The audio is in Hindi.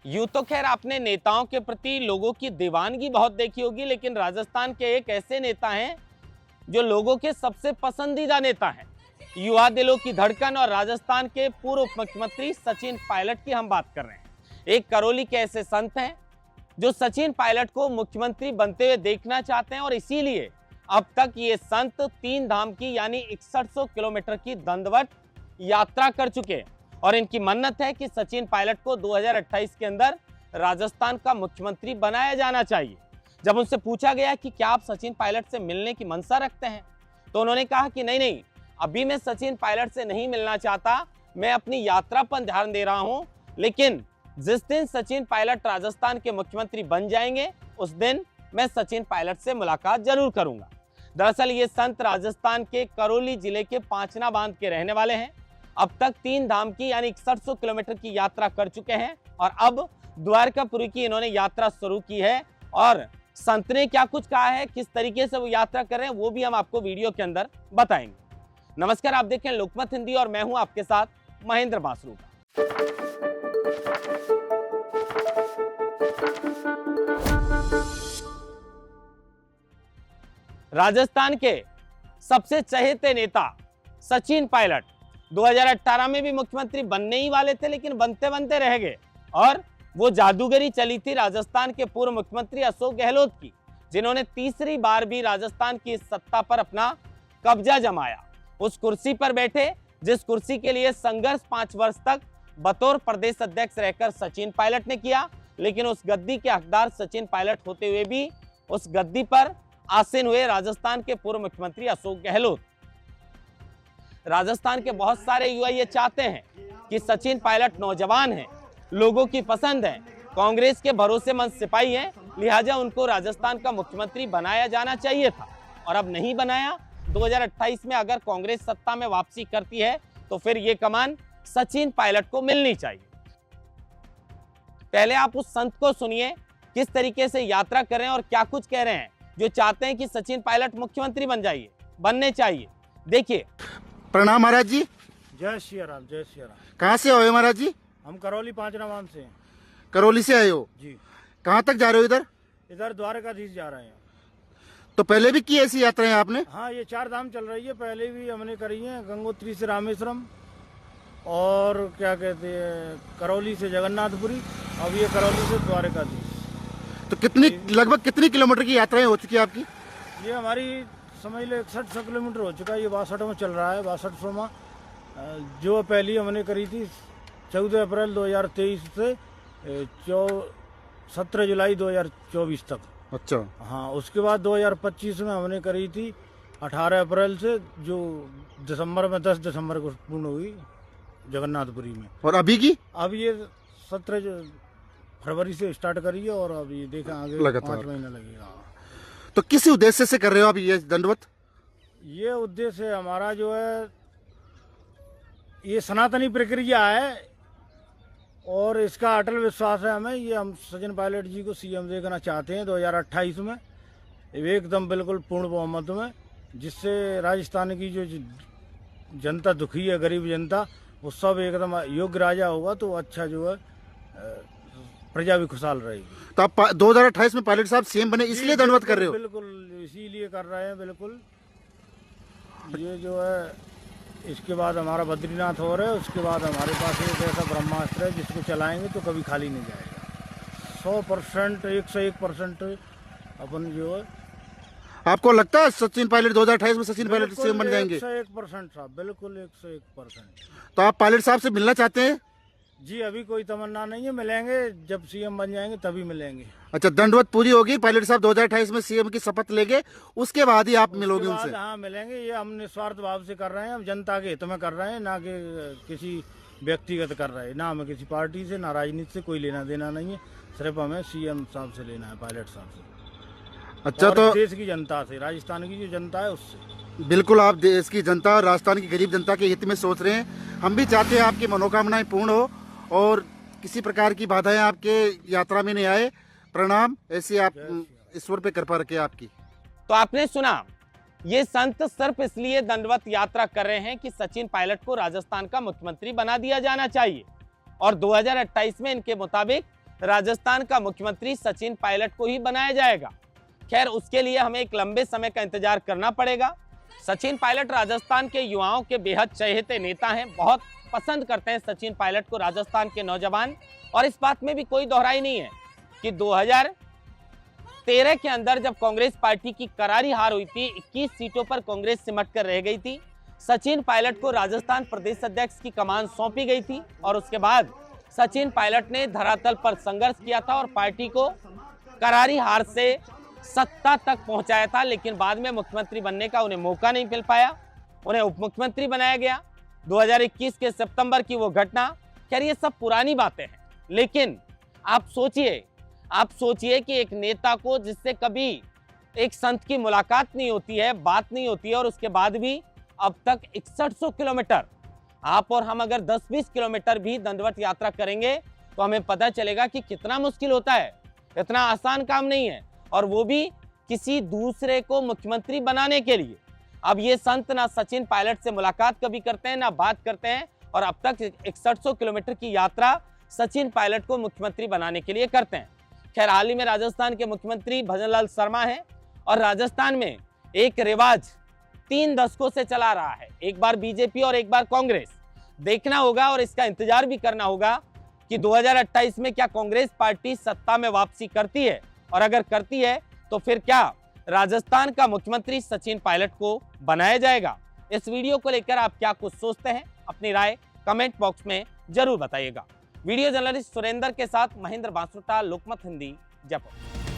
यूं तो खैर आपने नेताओं के प्रति लोगों की दीवानगी बहुत देखी होगी, लेकिन राजस्थान के एक ऐसे नेता हैं जो लोगों के सबसे पसंदीदा नेता हैं। युवा दिलों की धड़कन और राजस्थान के पूर्व मुख्यमंत्री सचिन पायलट की हम बात कर रहे हैं। एक करौली के ऐसे संत हैं जो सचिन पायलट को मुख्यमंत्री बनते हुए देखना चाहते हैं और इसीलिए अब तक ये संत 3 धाम की यानी 6100 किलोमीटर की दंडवत यात्रा कर चुके हैं और इनकी मन्नत है कि सचिन पायलट को 2028 के अंदर राजस्थान का मुख्यमंत्री बनाया जाना चाहिए। जब उनसे पूछा गया कि क्या आप सचिन पायलट से मिलने की मंशा रखते हैं, तो उन्होंने कहा कि नहीं, अभी मैं सचिन पायलट से नहीं मिलना चाहता, मैं अपनी यात्रा पर ध्यान दे रहा हूं, लेकिन जिस दिन सचिन पायलट राजस्थान के मुख्यमंत्री बन जाएंगे उस दिन मैं सचिन पायलट से मुलाकात जरूर करूंगा। दरअसल ये संत राजस्थान के करौली जिले के पांचना बांध के रहने वाले हैं। अब तक 3 धाम की यानी 6100 किलोमीटर की यात्रा कर चुके हैं और अब द्वारकापुरी की इन्होंने यात्रा शुरू की है। और संत ने क्या कुछ कहा है, किस तरीके से वो यात्रा कर रहे हैं, वो भी हम आपको वीडियो के अंदर बताएंगे। नमस्कार, आप देखें लोकमत हिंदी और मैं हूं आपके साथ महेंद्र बासरूका। राजस्थान के सबसे चहेते नेता सचिन पायलट 2018 में भी मुख्यमंत्री बनने ही वाले थे, लेकिन बनते बनते रह गए और वो जादूगरी चली थी राजस्थान के पूर्व मुख्यमंत्री अशोक गहलोत की, जिन्होंने तीसरी बार भी राजस्थान की सत्ता पर अपना कब्जा जमाया। उस कुर्सी पर बैठे जिस कुर्सी के लिए संघर्ष 5 वर्ष तक बतौर प्रदेश अध्यक्ष रहकर सचिन पायलट ने किया, लेकिन उस गद्दी के हकदार सचिन पायलट होते हुए भी उस गद्दी पर आसीन हुए राजस्थान के पूर्व मुख्यमंत्री अशोक गहलोत। राजस्थान के बहुत सारे युवा ये चाहते हैं कि सचिन पायलट नौजवान हैं, लोगों की पसंद है, कांग्रेस के भरोसेमंद सिपाही हैं, लिहाजा उनको राजस्थान का मुख्यमंत्री बनाया जाना चाहिए था और अब नहीं बनाया। 2028 में अगर कांग्रेस सत्ता में वापसी करती है तो फिर ये कमान सचिन पायलट को मिलनी चाहिए। पहले आप उस संत को सुनिए किस तरीके से यात्रा कर रहे हैं और क्या कुछ कह रहे हैं, जो चाहते हैं कि सचिन पायलट मुख्यमंत्री बनने चाहिए। देखिए। प्रणाम महाराज जी। जय श्री राम, जय श्री राम। कहाँ से आए हो महाराज जी? हम करौली पांचना बांध से हैं। करौली से आए हो जी। कहाँ तक जा रहे हो? इधर द्वारकाधीश जा रहे हैं। तो पहले भी की ऐसी यात्राएं आपने? हाँ, ये 4 धाम चल रही है, पहले भी हमने करी है। गंगोत्री से रामेश्वरम और क्या कहते हैं करौली से जगन्नाथपुरी, अब ये करौली से द्वारकाधीश। तो लगभग कितनी किलोमीटर की यात्राएं हो चुकी है आपकी? ये हमारी समझ लो 6100 किलोमीटर हो चुका है। ये 62 में चल रहा है, 6200 में। जो पहली हमने करी थी 14 अप्रैल 2023 से 17 जुलाई 2024 तक। अच्छा। हाँ, उसके बाद 2025 में हमने करी थी 18 अप्रैल से, जो दिसंबर में 10 दिसंबर को पूर्ण हुई जगन्नाथपुरी में। और अभी की? अब ये 17 फरवरी से स्टार्ट करी है और अब ये देखा आगे 5 महीना लगेगा। तो किस उद्देश्य से कर रहे हो आप ये दंडवत? ये उद्देश्य हमारा जो है, ये सनातनी प्रक्रिया है और इसका अटल विश्वास है हमें। ये हम सचिन पायलट जी को सीएम देखना चाहते हैं 2028 में, एकदम बिल्कुल पूर्ण बहुमत में, जिससे राजस्थान की जो जनता दुखी है, गरीब जनता, वो सब एकदम योग्य राजा होगा तो अच्छा जो है प्रजा भी खुशहाल रहेगी। तो आप 2028 में पायलट साहब सीएम बने इसलिए दंडवत कर रहे हो? बिल्कुल इसीलिए कर रहे हैं, बिल्कुल। ये जो है, इसके बाद हमारा बद्रीनाथ हो रहा है, उसके बाद हमारे पास एक ऐसा ब्रह्मास्त्र है जिसको चलाएंगे तो कभी खाली नहीं जाएगा। 100%, 101% अपन जो है। आपको लगता है सचिन पायलट 2028 में सचिन पायलट सीएम बन जाएंगे? 101% साहब, बिल्कुल 101%। तो आप पायलट साहब से मिलना चाहते हैं? जी, अभी कोई तमन्ना नहीं है, मिलेंगे जब सीएम बन जाएंगे तभी मिलेंगे। अच्छा, दंडवत पूरी होगी, पायलट साहब 2028 में सीएम की शपथ लेंगे, उसके बाद ही आप मिलोगे उनसे? हाँ, मिलेंगे। ये हम निस्वार्थ भाव से कर रहे हैं, हम जनता के हित में कर रहे हैं, ना कि किसी व्यक्तिगत कर रहे हैं। ना हमें किसी पार्टी से, ना राजनीति से कोई लेना देना नहीं है, सिर्फ हमें सीएम साहब से लेना है, पायलट साहब से। अच्छा, तो देश की जनता से, राजस्थान की जो जनता है उससे। बिल्कुल, आप देश की जनता और राजस्थान की गरीब जनता के हित में सोच रहे हैं। हम भी चाहते हैं आपकी मनोकामनाएं पूर्ण हो और किसी प्रकार की बाधाएं आपके यात्रा में नहीं आए। प्रणाम, ऐसे आप ईश्वर पे कृपा रखे आपकी। तो आपने सुना, ये संत सिर्फ इसलिए दंडवत यात्रा कर रहे हैं कि सचिन पायलट को राजस्थान का मुख्यमंत्री बना दिया जाना चाहिए और 2028 में इनके मुताबिक राजस्थान का मुख्यमंत्री सचिन पायलट को ही बनाया जाएगा। खैर, उसके लिए हमें एक लंबे समय का इंतजार करना पड़ेगा। सचिन पायलट राजस्थान के युवाओं के बेहद चहेते नेता हैं, बहुत पसंद करते हैं सचिन पायलट को राजस्थान के नौजवान। और इस बात में भी कोई दोहराई नहीं है कि 2013 के अंदर जब कांग्रेस पार्टी की करारी हार हुई थी, 21 सीटों पर कांग्रेस सिमट कर रह गई थी, सचिन पायलट को राजस्थान प्रदेश अध्यक्ष की कमान सौंपी गई थी और उसके बाद सचिन पायलट ने धरातल पर संघर्ष किया था और पार्टी को करारी हार से सत्ता तक पहुंचाया था। लेकिन बाद में मुख्यमंत्री बनने का उन्हें मौका नहीं मिल पाया, उन्हें उप मुख्यमंत्री बनाया गया। 2021 के सितंबर की वो घटना, खैर ये सब पुरानी बातें हैं। लेकिन आप सोचिए कि एक नेता को जिससे कभी एक संत की मुलाकात नहीं होती है, बात नहीं होती है, और उसके बाद भी अब तक 6100 किलोमीटर, आप और हम अगर 10-20 किलोमीटर भी दंडवत यात्रा करेंगे तो हमें पता चलेगा कि कितना मुश्किल होता है। इतना आसान काम नहीं है, और वो भी किसी दूसरे को मुख्यमंत्री बनाने के लिए। अब ये संत ना सचिन पायलट से मुलाकात कभी करते हैं ना बात करते हैं, और अब तक 6100 किलोमीटर की यात्रा सचिन पायलट को मुख्यमंत्री बनाने के लिए करते हैं। खैर, हाल ही में राजस्थान के मुख्यमंत्री भजनलाल शर्मा हैं, और राजस्थान में एक रिवाज 3 दशकों से चला रहा है, एक बार बीजेपी और एक बार कांग्रेस। देखना होगा और इसका इंतजार भी करना होगा कि 2028 में क्या कांग्रेस पार्टी सत्ता में वापसी करती है, और अगर करती है तो फिर क्या राजस्थान का मुख्यमंत्री सचिन पायलट को बनाया जाएगा। इस वीडियो को लेकर आप क्या कुछ सोचते हैं, अपनी राय कमेंट बॉक्स में जरूर बताइएगा। वीडियो जर्नलिस्ट सुरेंद्र के साथ महेंद्र बांसुटा, लोकमत हिंदी, जयपुर।